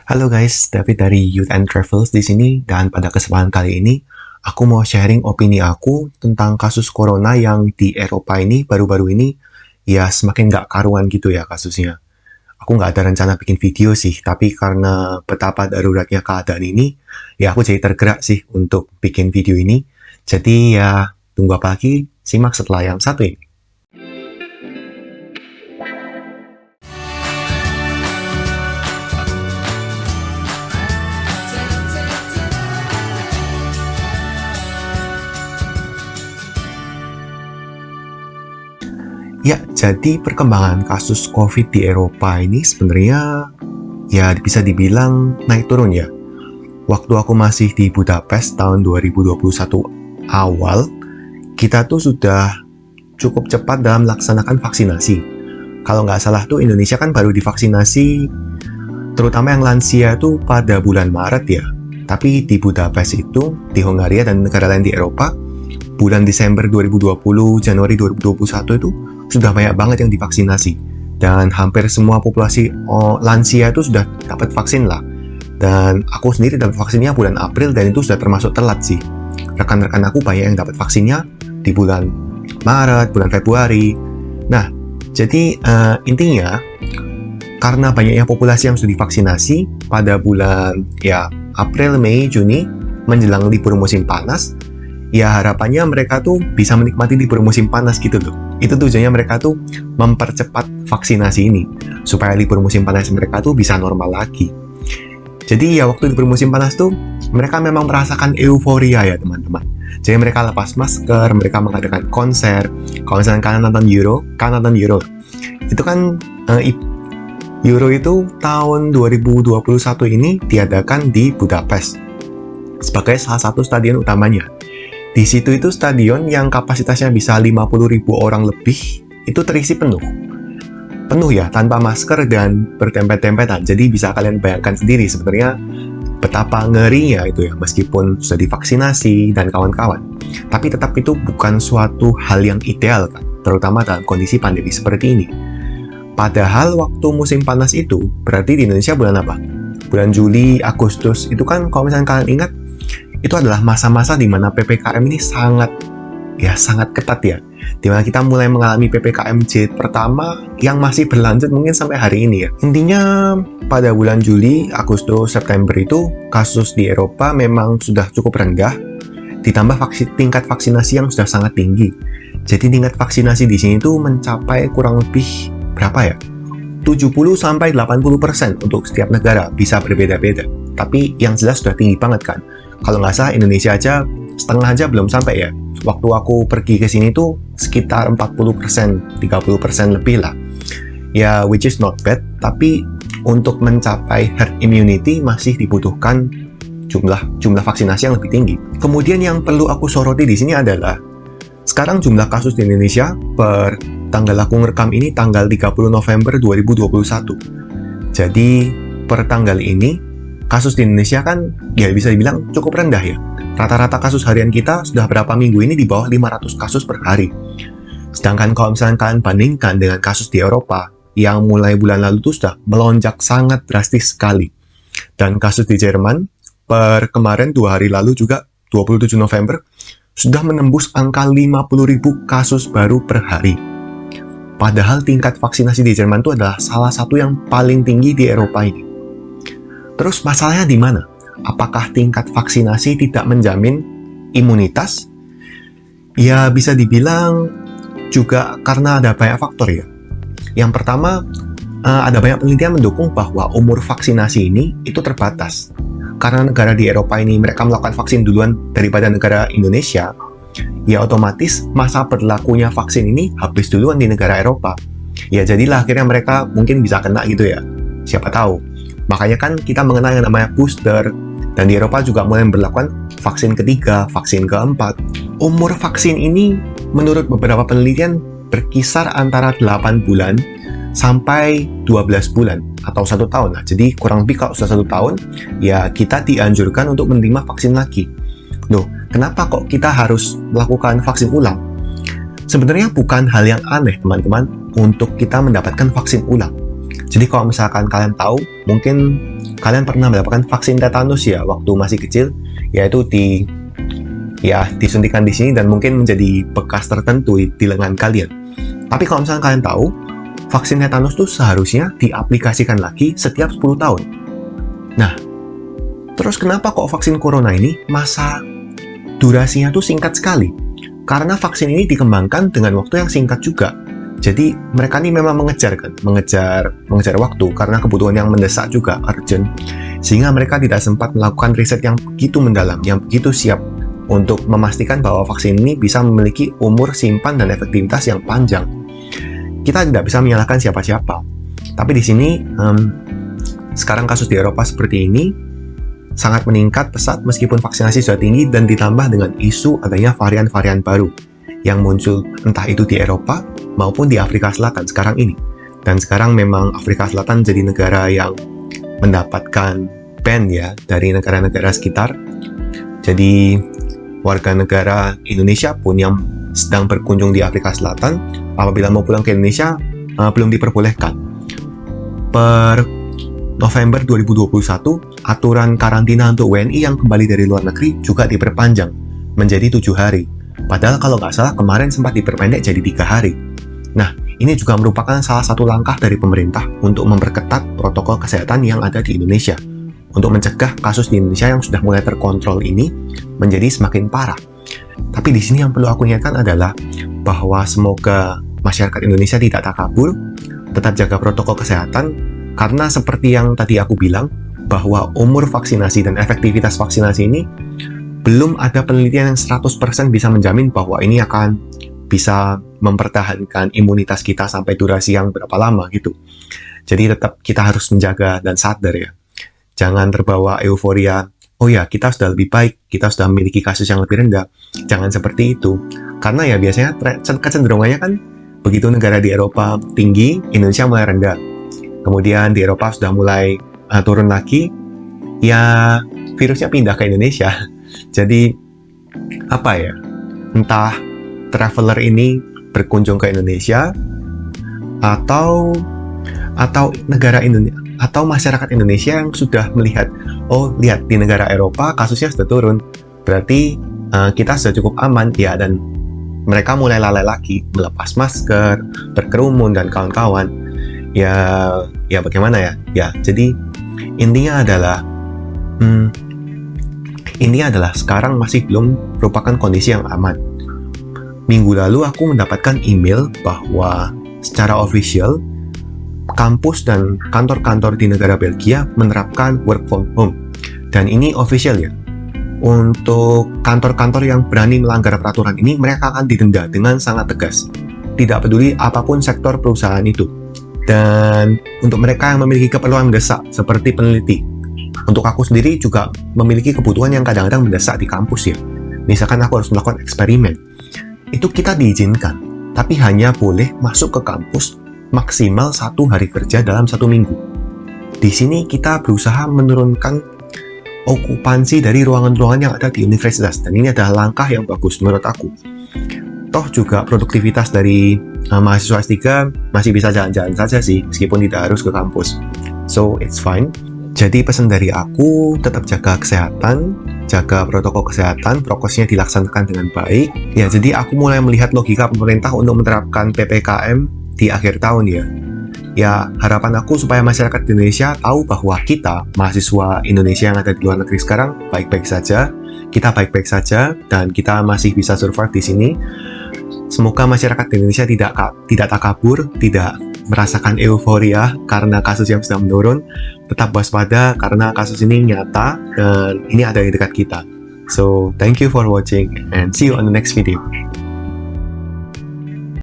Halo guys, David dari Youth and Travels di sini dan pada kesempatan kali ini aku mau sharing opini aku tentang kasus corona yang di Eropa ini baru-baru ini ya semakin nggak karuan gitu ya kasusnya. Aku nggak ada rencana bikin video sih, tapi karena betapa daruratnya keadaan ini, ya aku jadi tergerak sih untuk bikin video ini. Jadi ya tunggu apa lagi, simak setelah yang satu ini. Ya, jadi perkembangan kasus COVID di Eropa ini sebenarnya ya bisa dibilang naik turun ya. Waktu aku masih di Budapest tahun 2021 awal, kita tuh sudah cukup cepat dalam melaksanakan vaksinasi. Kalau nggak salah tuh Indonesia kan baru divaksinasi, terutama yang lansia tuh pada bulan Maret ya. Tapi di Budapest itu, di Hongaria dan negara lain di Eropa, bulan Desember 2020, Januari 2021 itu sudah banyak banget yang divaksinasi. Dan hampir semua populasi lansia itu sudah dapat vaksin lah. Dan aku sendiri dapat vaksinnya bulan April dan itu sudah termasuk telat sih. Rekan-rekan aku banyak yang dapat vaksinnya di bulan Maret, bulan Februari. Nah, jadi intinya karena banyaknya populasi yang sudah divaksinasi pada bulan ya April, Mei, Juni menjelang libur musim panas, ya harapannya mereka tuh bisa menikmati libur musim panas gitu loh. Itu tujuannya mereka tuh mempercepat vaksinasi ini supaya libur musim panas mereka tuh bisa normal lagi. Jadi ya waktu libur musim panas tuh mereka memang merasakan euforia ya teman-teman. Jadi mereka lepas masker, mereka mengadakan konser. Kalau misalnya kalian nonton Euro, itu kan Euro itu tahun 2021 ini diadakan di Budapest sebagai salah satu stadion utamanya. Di situ itu stadion yang kapasitasnya bisa 50.000 orang lebih, itu terisi penuh. Penuh ya, tanpa masker dan bertempet-tempetan. Jadi bisa kalian bayangkan sendiri sebenarnya betapa ngerinya itu ya, meskipun sudah divaksinasi dan kawan-kawan. Tapi tetap itu bukan suatu hal yang ideal kan, terutama dalam kondisi pandemi seperti ini. Padahal waktu musim panas itu, berarti di Indonesia bulan apa? Bulan Juli, Agustus, itu kan kalau misalnya kalian ingat, itu adalah masa-masa di mana PPKM ini sangat ketat ya. Di mana kita mulai mengalami PPKM jilid pertama yang masih berlanjut mungkin sampai hari ini ya. Intinya pada bulan Juli, Agustus, September itu kasus di Eropa memang sudah cukup rendah, ditambah tingkat vaksinasi yang sudah sangat tinggi. Jadi tingkat vaksinasi di sini tuh mencapai kurang lebih berapa ya? 70-80% untuk setiap negara, bisa berbeda-beda. Tapi yang jelas sudah tinggi banget kan. Kalau nggak salah Indonesia aja setengah aja belum sampai ya. Waktu aku pergi ke sini tuh sekitar 40%, 30% lebih lah. Ya, which is not bad. Tapi untuk mencapai herd immunity masih dibutuhkan jumlah vaksinasi yang lebih tinggi. Kemudian yang perlu aku soroti di sini adalah sekarang jumlah kasus di Indonesia per tanggal aku ngerekam ini tanggal 30 November 2021. Jadi per tanggal ini kasus di Indonesia kan ya bisa dibilang cukup rendah ya. Rata-rata kasus harian kita sudah berapa minggu ini di bawah 500 kasus per hari. Sedangkan kalau misalnya kalian bandingkan dengan kasus di Eropa yang mulai bulan lalu itu sudah melonjak sangat drastis sekali. Dan kasus di Jerman per kemarin 2 hari lalu juga 27 November sudah menembus angka 50.000 kasus baru per hari. Padahal tingkat vaksinasi di Jerman itu adalah salah satu yang paling tinggi di Eropa ini. Terus masalahnya di mana? Apakah tingkat vaksinasi tidak menjamin imunitas? Ya bisa dibilang juga karena ada banyak faktor ya. Yang pertama, ada banyak penelitian mendukung bahwa umur vaksinasi ini itu terbatas. Karena negara di Eropa ini mereka melakukan vaksin duluan daripada negara Indonesia, ya otomatis masa berlakunya vaksin ini habis duluan di negara Eropa. Ya jadilah akhirnya mereka mungkin bisa kena gitu ya. Siapa tahu. Makanya kan kita mengenal yang namanya booster, dan di Eropa juga mulai memberlakukan vaksin ketiga, vaksin keempat. Umur vaksin ini menurut beberapa penelitian berkisar antara 8 bulan sampai 12 bulan atau 1 tahun lah. Jadi kurang lebih kalau sudah 1 tahun, ya kita dianjurkan untuk menerima vaksin lagi. Loh, kenapa kok kita harus melakukan vaksin ulang? Sebenarnya bukan hal yang aneh teman-teman untuk kita mendapatkan vaksin ulang. Jadi kalau misalkan kalian tahu, mungkin kalian pernah mendapatkan vaksin tetanus ya waktu masih kecil, yaitu disuntikan di sini dan mungkin menjadi bekas tertentu di lengan kalian. Tapi kalau misalkan kalian tahu, vaksin tetanus itu seharusnya diaplikasikan lagi setiap 10 tahun. Nah, terus kenapa kok vaksin corona ini masa durasinya tuh singkat sekali? Karena vaksin ini dikembangkan dengan waktu yang singkat juga. Jadi mereka ini memang mengejar waktu karena kebutuhan yang mendesak juga, urgent. Sehingga mereka tidak sempat melakukan riset yang begitu mendalam, yang begitu siap untuk memastikan bahwa vaksin ini bisa memiliki umur simpan dan efektivitas yang panjang. Kita tidak bisa menyalahkan siapa-siapa. Tapi di sini sekarang kasus di Eropa seperti ini sangat meningkat pesat meskipun vaksinasi sudah tinggi dan ditambah dengan isu adanya varian-varian baru yang muncul entah itu di Eropa maupun di Afrika Selatan sekarang ini. Dan sekarang memang Afrika Selatan jadi negara yang mendapatkan ban ya dari negara-negara sekitar. Jadi warga negara Indonesia pun yang sedang berkunjung di Afrika Selatan apabila mau pulang ke Indonesia belum diperbolehkan. Per November 2021, aturan karantina untuk WNI yang kembali dari luar negeri juga diperpanjang menjadi 7 hari. Padahal kalau nggak salah kemarin sempat diperpendek jadi 3 hari. Nah, ini juga merupakan salah satu langkah dari pemerintah untuk memperketat protokol kesehatan yang ada di Indonesia untuk mencegah kasus di Indonesia yang sudah mulai terkontrol ini menjadi semakin parah. Tapi di sini yang perlu aku ingatkan adalah bahwa semoga masyarakat Indonesia tidak takabur, tetap jaga protokol kesehatan, karena seperti yang tadi aku bilang, bahwa umur vaksinasi dan efektivitas vaksinasi ini belum ada penelitian yang 100% bisa menjamin bahwa ini akan bisa mempertahankan imunitas kita sampai durasi yang berapa lama gitu. Jadi tetap kita harus menjaga dan sadar ya. Jangan terbawa euforia, oh ya kita sudah lebih baik, kita sudah memiliki kasus yang lebih rendah. Jangan seperti itu. Karena ya biasanya kecenderungannya kan begitu negara di Eropa tinggi, Indonesia mulai rendah. Kemudian di Eropa sudah mulai turun lagi, ya virusnya pindah ke Indonesia. Jadi apa ya, entah traveler ini berkunjung ke Indonesia atau negara Indonesia atau masyarakat Indonesia yang sudah melihat, oh lihat di negara Eropa kasusnya sudah turun, berarti kita sudah cukup aman ya, dan mereka mulai lalai lagi melepas masker, berkerumun dan kawan-kawan. Ya bagaimana ya? Ya, jadi intinya adalah sekarang masih belum merupakan kondisi yang aman. Minggu lalu aku mendapatkan email bahwa secara official kampus dan kantor-kantor di negara Belgia menerapkan work from home. Dan ini official ya. Untuk kantor-kantor yang berani melanggar peraturan ini, mereka akan didenda dengan sangat tegas. Tidak peduli apapun sektor perusahaan itu. Dan untuk mereka yang memiliki keperluan mendesak seperti peneliti, untuk aku sendiri juga memiliki kebutuhan yang kadang-kadang mendesak di kampus ya. Misalkan aku harus melakukan eksperimen, itu kita diizinkan, tapi hanya boleh masuk ke kampus maksimal 1 hari kerja dalam 1 minggu. Di sini kita berusaha menurunkan okupansi dari ruangan-ruangan yang ada di universitas, dan ini adalah langkah yang bagus menurut aku. Toh juga produktivitas dari mahasiswa S3 masih bisa jalan-jalan saja sih, meskipun tidak harus ke kampus. So, it's fine. Jadi pesan dari aku, tetap jaga kesehatan, jaga protokol kesehatan, prokesnya dilaksanakan dengan baik. Ya, jadi aku mulai melihat logika pemerintah untuk menerapkan PPKM di akhir tahun ya. Ya, harapan aku supaya masyarakat Indonesia tahu bahwa kita, mahasiswa Indonesia yang ada di luar negeri sekarang, baik-baik saja. Kita baik-baik saja, dan kita masih bisa survive di sini. Semoga masyarakat Indonesia tidak takabur, tidak merasakan euforia karena kasus yang sudah menurun. Tetap waspada karena kasus ini nyata dan ini ada di dekat kita. So, thank you for watching and see you on the next video.